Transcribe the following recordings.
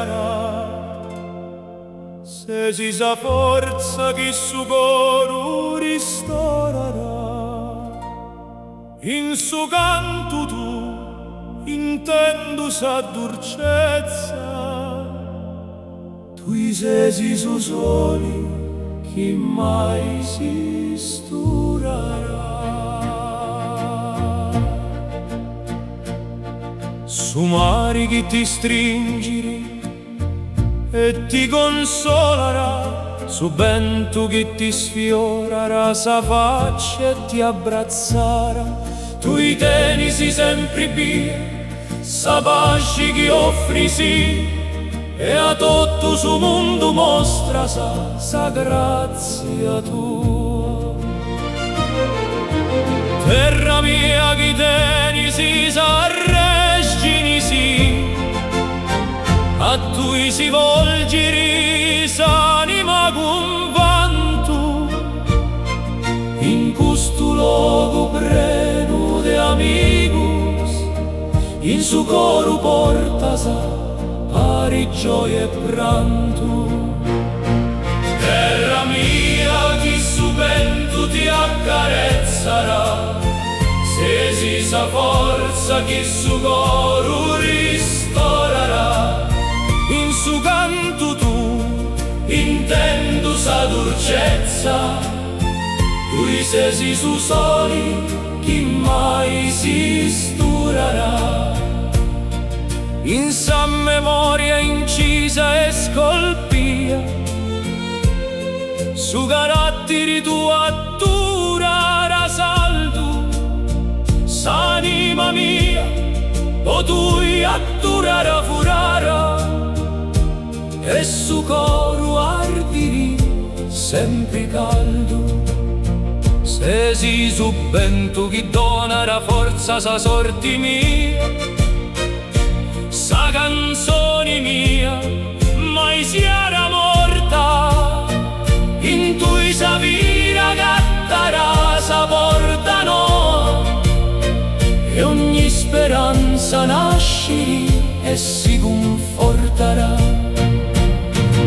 sarà, se si sa forza chi su coro ristorerà. In su canto tu intendo sa dolcezza, tu sei su soli chi mai si sturerà. Su mari chi ti stringiri e ti consolerà, su vento chi ti sfiorerà sa faccia e ti abbrazzerà. Tu i tenisi sempre via, sa pace che offri sì, e a tutto su mondo mostra sa grazia tua. Terra mia che tenisi sa regini sì, a tu si volgiri s'anima con vanto, in questo luogo preno de amigos, in su coro porta sa pari gioia e pranto. Terra mia chi su vento ti accarezzerà, se si sa forza chi su coro ristorerà. In su canto tu intendo sa dolcezza, tu sei su soli chi mai si sturerà. In sa memoria incisa e scolpia, su caratteri tua durerà saldo, s'anima mia o tu atturerà furara, e su coro ardiri sempre caldo. Se si su vento chi donara forza sa sorti mia, sa canzone mia mai si era morta, in tui sa vira gattarà sa portano, e ogni speranza nasci e si conforterà.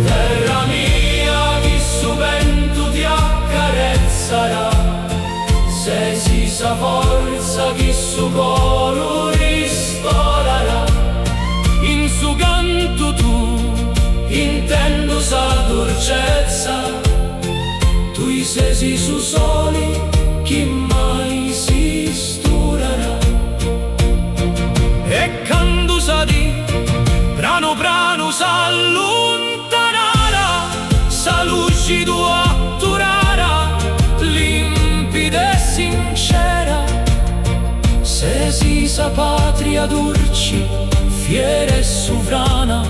Terra mia chi su vento ti accarezzerà, se si sa forza chi su coro ristorerà. In su canto tu intendo sa dolcezza, tu sei su soli chi mai si sturerà. E quando sa di brano brano s'allontanarà, sa luce tua atturarà, limpida e sincera, se si sa patria dolce, fiera e sovrana,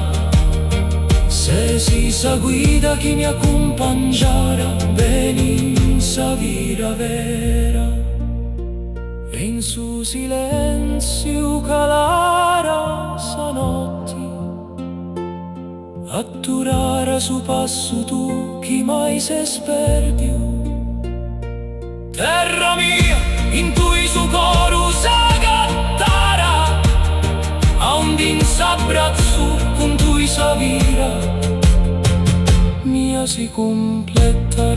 se si sa guida chi mi accompagnerà, bene sa vita vera. E in su silenzio calara sa notte, atturare su passo tu chi mai se sperdiu. Terra mia, in tui su coro sa gattara, a un din s'abbraccio con tui sa vira, mia si completerà.